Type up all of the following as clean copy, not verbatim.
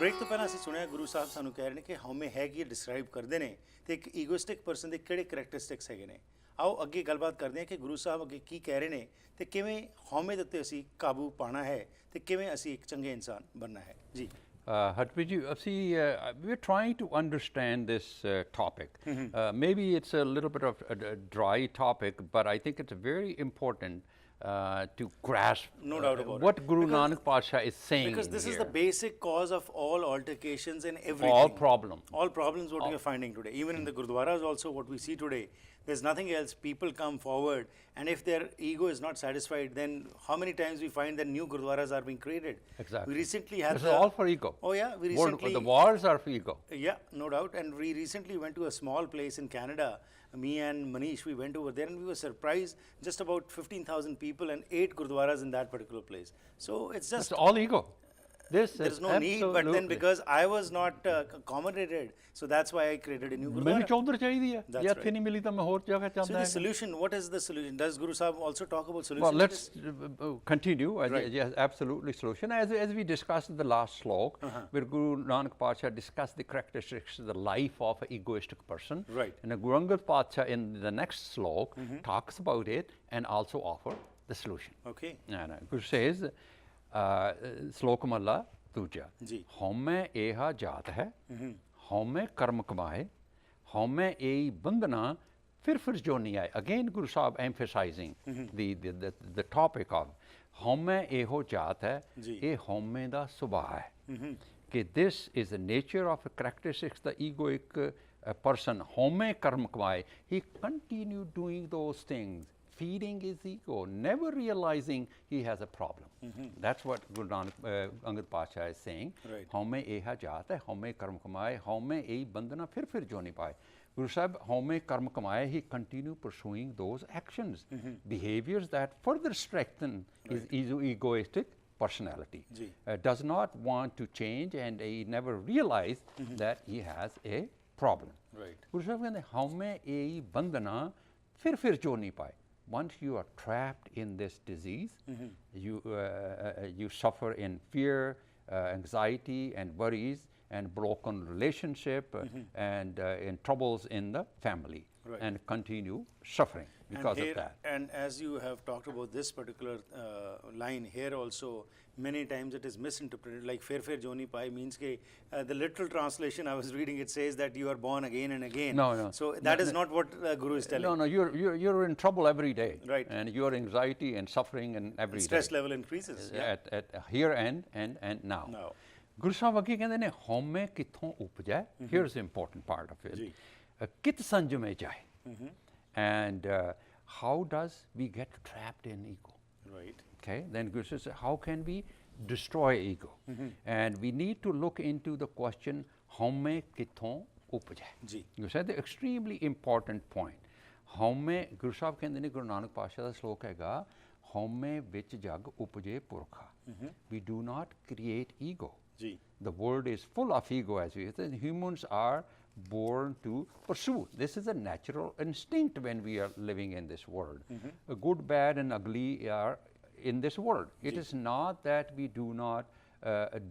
Break ਤੋਂ ਪਹਿਲਾਂ ਅਸੀਂ ਸੁਣਿਆ ਗੁਰੂ ਸਾਹਿਬ ਸਾਨੂੰ ਕਹਿ ਰਹੇ ਨੇ ਕਿ ਹਉਮੈ ਹੈ ਕੀ ਡਿਸਕ੍ਰਾਈਬ ਕਰਦੇ ਨੇ ਤੇ ਇੱਕ ਈਗੋਇਸਟਿਕ ਪਰਸਨ ਦੇ ਕਿਹੜੇ ਕਰੈਕਟਰਿਸਟਿਕਸ ਹੈਗੇ ਨੇ। ਆਓ ਅੱਗੇ ਗੱਲਬਾਤ ਕਰਦੇ ਹਾਂ ਕਿ ਗੁਰੂ ਸਾਹਿਬ ਅੱਗੇ ਕੀ ਕਹਿ ਰਹੇ ਨੇ ਤੇ ਕਿਵੇਂ ਹਉਮੈ ਦੇ ਉੱਤੇ ਅਸੀਂ ਕਾਬੂ ਪਾਣਾ ਹੈ ਤੇ ਕਿਵੇਂ ਅਸੀਂ ਇੱਕ ਚੰਗੇ ਇਨਸਾਨ ਬਣਨਾ ਹੈ। ਜੀ Harpreet ji, see, we're trying to understand this topic. Maybe it's a little bit of a dry topic, but I think it's very important to grasp No doubt about what it. Guru Nanak Pasha is saying. Because this here. is the basic cause of all altercations and everything. All problem. All problems what we are finding today. Even in the Gurdwaras also what we see today, there's nothing else. People come forward and if their ego is not satisfied, then how many times we find that new Gurdwaras are being created. Exactly. We recently had This is all for ego. Oh yeah, we recently... The wars are for ego. Yeah, no doubt. And we recently went to a small place in Canada. Me and Manish, we went over there and we were surprised. Just about 15,000 people and 8 Gurdwaras in that particular place. So it's just... It's all ego. There's no need, but then because I was not accommodated, so that's why I created a new Gurdwara. ਮੈਨੂੰ ਚੌਧਰ ਚਾਹੀਦੀ ਹੈ ਜੇ ਇੱਥੇ ਨਹੀਂ ਮਿਲੀ ਤਾਂ ਮੈਂ ਹੋਰ ਜਗ੍ਹਾ So ਚਾਹੁੰਦਾ the solution, what is the solution? Does Guru Sahib also talk about solution? Well, let's continue. Right. Yes, absolutely solution. As we discussed in the last slok, where Guru Nanak Pasha discussed the characteristics of the life of an egoistic person. Right. And Guru Angad Pasha in the next slok talks about it and also offer the solution. Okay. And Guru says, slok malla ਦੂਜਾ ਹਉਮੈ ਏਹਾ ਜਾਤ ਹੈ ਹਉਮੈ ਕਰਮ ਕਮਾਏ ਹਉਮੈ ਏਈ ਬੰਧਨਾ ਫਿਰ ਜੋਨੀ ਆਏ। Again Guru Sahib emphasizing the topic of ਹਉਮੈ ਇਹੋ ਜਾਤ ਹੈ, ਇਹ ਹਉਮੈ ਦਾ ਸੁਭਾਅ ਹੈ ਕਿ this is the nature of a characteristics the egoic person ਹਉਮੈ ਕਰਮ ਕਮਾਏ। He continued doing those things, feeding his ego, never realizing he has a problem. That's what Guru Nanak Angad Pasha is saying. Haume eha jaat hai, haume karm kamaye, haume ei bandhana fir jo nahi paaye. Guru Sahib, haume karm kamaye, he continued pursuing those actions, behaviors that further strengthen his egoistic personality. Does not want to change and he never realized that he has a problem. Guru Sahib कहते haume ei bandhana fir jo nahi paaye. Once you are trapped in this disease, you suffer in fear, anxiety and worries and broken relationship and in troubles in the family and continue suffering because of that. And as you have talked about this particular line here also, many times it is misinterpreted like fir joni pai means ke the literal translation I was reading, it says that you are born again and again. No. So that is not what Guru is telling. No, you're in trouble every day. Right. And your anxiety and suffering and every day. Stress level increases. At here and now. Guru Sahib ਅੱਗੇ ਕਹਿੰਦੇ ਨੇ ਹਉਮੈ ਕਿੱਥੋਂ ਉਪਜੈ। Here's the important part of it. ਕਿਤ ਸੰਜਮੇ ਜਾਏ। And how does we get trapped in ego? Right. Okay, then Guru says, how can we destroy ego? And we need to look into the question, haume kithon upjai. You said the extremely important point. Haume, Guru Sahib ਕਹਿੰਦੇ ਨੇ Guru Nanak Pasha ਦਾ ਸ਼ਲੋਕ ਹੈਗਾ, haume ਵਿੱਚ ਜਗ ਉਪਜੇ ਪੁਰਖਾ. We do not create ego. The world is full of ego, as we said. Humans are born to pursue. This is a natural instinct when we are living in this world. Good, bad and ugly are in this world. It is not that we do not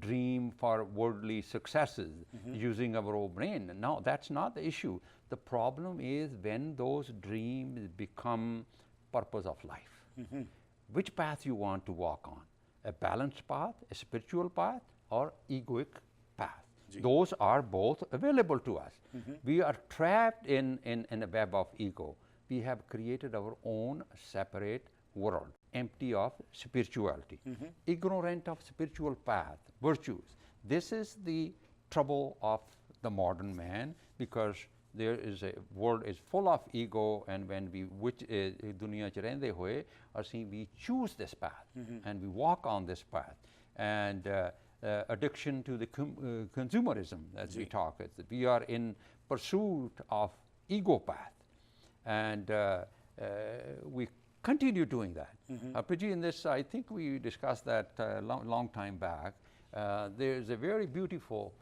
dream for worldly successes using our own brain. No, that's not the issue. The problem is when those dreams become purpose of life. Which path you want to walk on? A balanced path, a spiritual path, or egoic path. Those are both available to us. We are trapped in a web of ego. We have created our own separate world, empty of spirituality, ignorant of spiritual path, virtues. This is the trouble of the modern man, because there is a world is full of ego, and when we dunya ch rehnde hoye assi we choose this path and we walk on this path, and addiction to the consumerism, as we talk. We are in pursuit of ego path, and we continue doing that. Priji, in this, I think we discussed that long time back. There's a very beautiful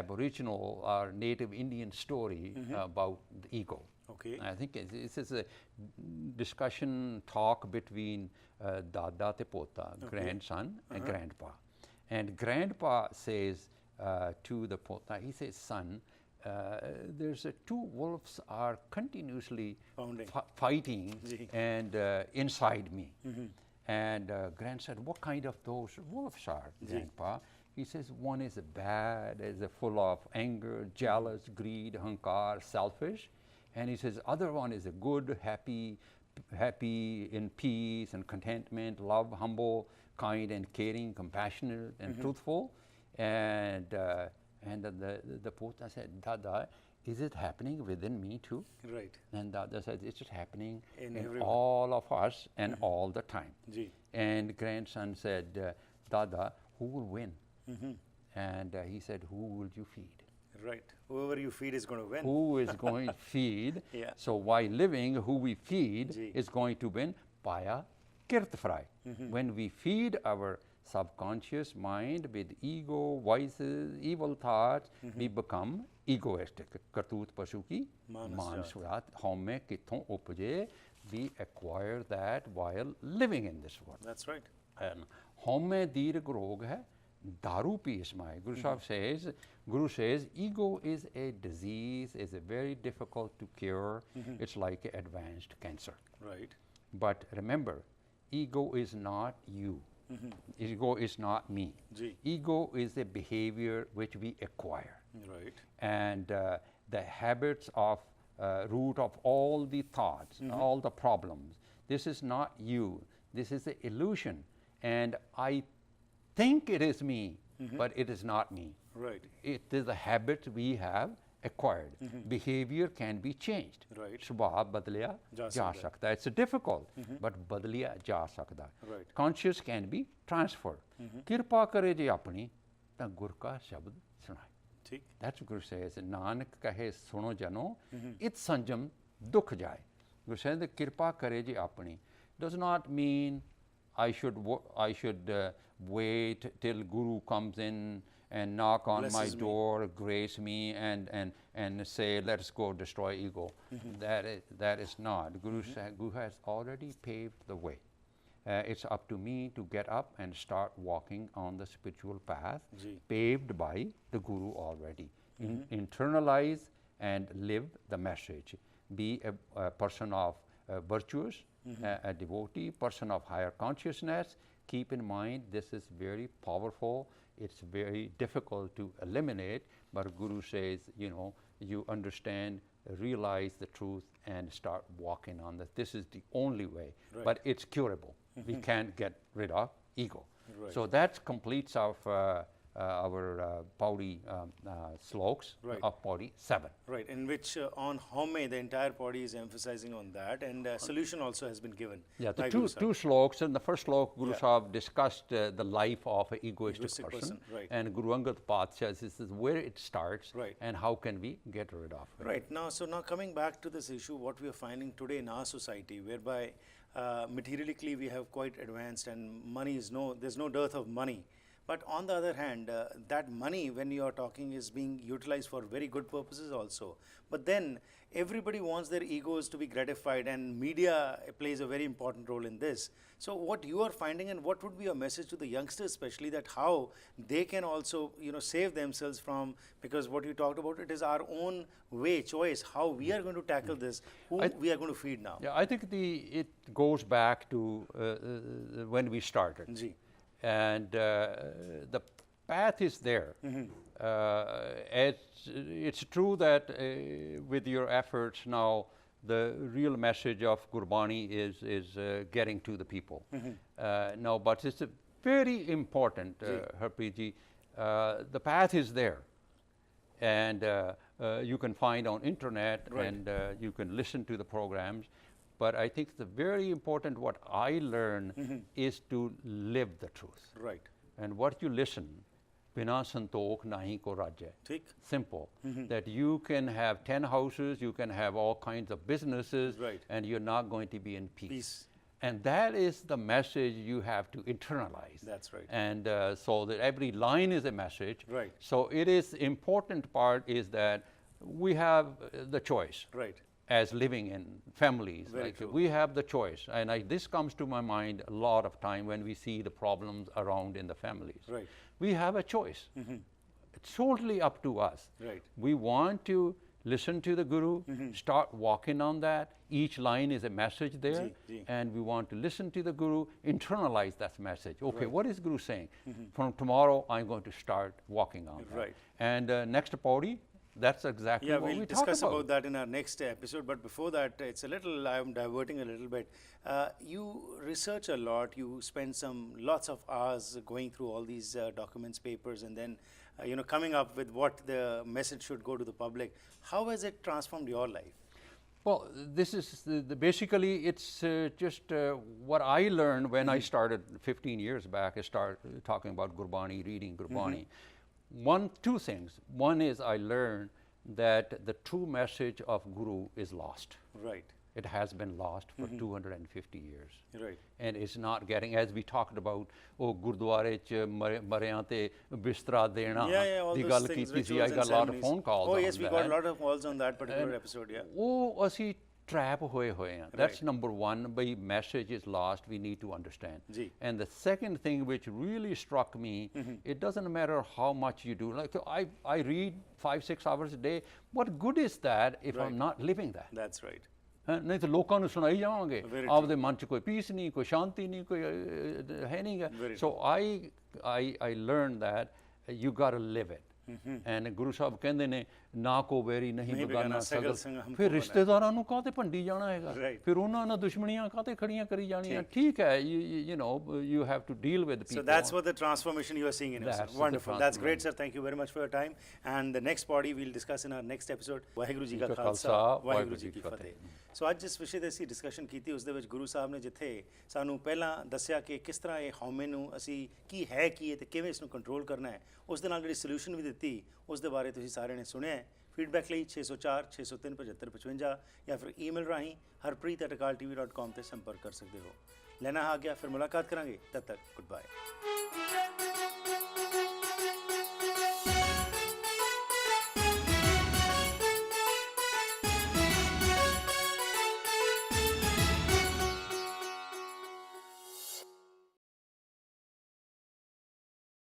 Aboriginal or native Indian story about the ego. Okay. I think this is a discussion talk between Dada te Pota, grandson and grandpa. And grandpa says, to the pota. He says, son, there's two wolves are continuously Pounding. Fighting Ji. and inside me. And Grant said, what kind of those wolves are, Grandpa? He says, one is bad, is full of anger, jealous, greed, hankar, selfish. And he says, other one is a good, happy in peace and contentment, love, humble, kind and caring, compassionate and truthful. And the Pota said, Dada, is it happening within me too? Right. And Dada said, it's happening In in everyone. all of us and all the time. Ji. And grandson said, Dada, who will win? And he said, who will you feed? Right. Whoever you feed is going to win. Who is going to feed? Yeah. So while living, who we feed Ji. is going to win Paya Kirtfrai. When we feed our subconscious mind with ego, vices, evil thoughts, we become egoistic. Kartut Pashu ki Mansurat, Home Kitton Upje, we acquire that while living in this world. That's right. And Home Dirg Rog hai, Daru pi ismai. Guru says, ego is a disease, is a very difficult to cure. It's like advanced cancer. Right. But remember, ego is not you. Ego is not me. Ji. Ego is a behavior which we acquire. Right. And the habits of root of all the thoughts, all the problems. This is not you. This is an illusion. And I think it is me, but it is not me. Right. It is a habit we have acquired. Behavior can be changed. Right. Subhav badliya Ja ja sakda. sakta. It's difficult, but badliya ja sakda. Right. Conscious can be transferred. Kirpa kare je apni, ta gur ka shabd sunai. ठीक. That's what Guru says. Nanak kahe suno jano, it sanjam dukh jai. Guru says the kirpa kare je apni. Does not mean I should wait till Guru comes in and knock on Blesses my me. door, grace me, and say, let's go destroy ego. That is not. Guru has already paved the way. It's up to me to get up and start walking on the spiritual path Ji. paved by the Guru already. Internalize and live the message. Be a person of virtuous, a devotee, person of higher consciousness. Keep in mind this is very powerful. It's very difficult to eliminate, but Guru says, you understand, realize the truth and start walking on that. This is the only way, Right. but it's curable. We can't get rid of ego. Right. So that completes our Pauri sloks Right. of Pauri 7. Right. In which on Home, the entire body is emphasizing on that, and solution also has been given. Yeah, the by two Guru Sahib. sloks. In the first slok, Guru Yeah. Sahib discussed the life of an egoistic Egoistic person. person, right. And Guru Angad Path says this is where it starts Right. and how can we get rid of it. Right. Now coming back to this issue, what we are finding today in our society, whereby materially we have quite advanced and there's no dearth of money. But on the other hand, that money, when you are talking, is being utilized for very good purposes also. But then everybody wants their egos to be gratified, and media plays a very important role in this. So what you are finding, and what would be your message to the youngsters especially, that how they can also save themselves from, because what you talked about, it is our own choice, how we are going to tackle this, who we are going to feed now. Yeah, I think it goes back to when we started. Ji. And the path is there. It's true that with your efforts now, the real message of Gurbani is getting to the people. Now, but it's very important, Harpreet ji. The path is there, and you can find on internet, Right. and you can listen to the programs. But I think the very important what I learn is to live the truth. Right. And what you listen, bina santokh nahi ko rajya. Theek. Simple. That you can have 10 houses, you can have all kinds of businesses, Right. and you're not going to be in peace. Peace. And that is the message you have to internalize. That's right. And so that every line is a message. Right. So it is important part is that we have the choice. Right. As living in families, Very like true. we have the choice, and this comes to my mind a lot of time when we see the problems around in the families. Right. We have a choice totally up to us. Right. We want to listen to the Guru, start walking on that. Each line is a message there, Ji. and we want to listen to the Guru, internalize that message. Okay, what is Guru saying? From tomorrow, I'm going to start walking on that. Right. And next Pauri, that's exactly Yeah, what we'll we talk discuss about. about that in our next episode. But before that, it's a little, I'm diverting a little bit. You research a lot. You spend lots of hours going through all these documents, papers, and then, coming up with what the message should go to the public. How has it transformed your life? Well, this is basically it's just what I learned when I started 15 years back. I started talking about Gurbani, reading Gurbani. Two things. One is I learned that the true message of Guru is lost. Right. It has been lost for 250 years. Right. And it's not getting, as we talked about, Gurdware ch mariyan te bistara dena. Yeah, all the those ਗੱਲ things, ਕੀਤੀ ਸੀ. rituals I and got a lot of ceremonies. phone calls Oh, on yes, we that. got a lot of calls on that particular episode, yeah. ਉਹ ਅਸੀਂ trap ਹੋਏ ਹਾਂ. That's number one. By message is lost, we need to understand. Ji. And the second thing which really struck me, it doesn't matter how much you do. Like I read 5-6 hours a day. What good is that if I'm not living that? That's right. ਨਹੀਂ ਤਾਂ ਲੋਕਾਂ ਨੂੰ ਸੁਣਾਈ ਜਾਵਾਂਗੇ Very ਆਪਦੇ ਮਨ 'ਚ ਕੋਈ ਪੀਸ ਨਹੀਂ ਕੋਈ ਸ਼ਾਂਤੀ ਨਹੀਂ ਕੋਈ ਹੈ ਨਹੀਂ ਗਾ Very so I learned that you got to live it and Guru Sahib ਕਹਿੰਦੇ ਨੇ ਨਾ ਕੋ ਵੈਰੀ ਨਹੀਂ ਬਗਾਨਾ ਸਗਲ ਫਿਰ ਰਿਸ਼ਤੇਦਾਰਾਂ ਨੂੰ ਕਾਹਤੇ ਭੰਡੀ ਜਾਣਾ ਹੈਗਾ ਫਿਰ ਉਹਨਾਂ ਨਾਲ ਦੁਸ਼ਮਣੀਆਂ ਕਾਹਤੇ ਖੜੀਆਂ ਕਰੀ ਜਾਣੀਆਂ ਠੀਕ ਹੈ you have to deal with people. So that's what the transformation you are seeing in yourself. Wonderful. That's great, sir. Thank you very much for your time. And the next body we'll discuss in our next episode. Waheguru ji ਕਾ ਖਾਲਸਾ ਵਾਹਿਗੁਰੂ ਜੀ ਕੀ ਫਤਿਹ. ਸੋ ਅੱਜ ਜਿਸ ਵਿਸ਼ੇ 'ਤੇ ਅਸੀਂ discussion ਕੀਤੀ ਉਸ ਦੇ ਵਿੱਚ ਗੁਰੂ ਸਾਹਿਬ ਨੇ ਜਿੱਥੇ ਸਾਨੂੰ ਪਹਿਲਾਂ ਦੱਸਿਆ ਕਿ ਕਿਸ ਤਰ੍ਹਾਂ ਇਹ ਹਉਮੈ ਨੂੰ ਅਸੀਂ ਕੀ ਹੈ ਤੇ ਕਿਵੇਂ ਇਸ ਨੂੰ ਕੰਟਰੋਲ ਕਰਨਾ ਹੈ, ਉਸ ਦੇ ਨਾਲ ਜਿਹੜੀ ਸੋਲੂਸ਼ਨ ਵੀ ਦਿੱਤੀ ਉਸ ਦੇ ਬਾਰੇ ਤੁਸੀਂ ਸਾਰਿਆਂ ਨੇ ਸੁਣਿਆ ਹੈ। ਫੀਡਬੈਕ ਲਈ 604-603-7555 ਜਾਂ ਫਿਰ ਈਮੇਲ ਰਾਹੀਂ harpreet@akaltv.com ਤੇ ਸੰਪਰਕ ਕਰ ਸਕਦੇ ਹੋ। ਲੈਣਾ ਆ ਗਿਆ ਫਿਰ ਮੁਲਾਕਾਤ ਕਰਾਂਗੇ, ਤਦ ਤੱਕ ਗੁੱਡ ਬਾਏ।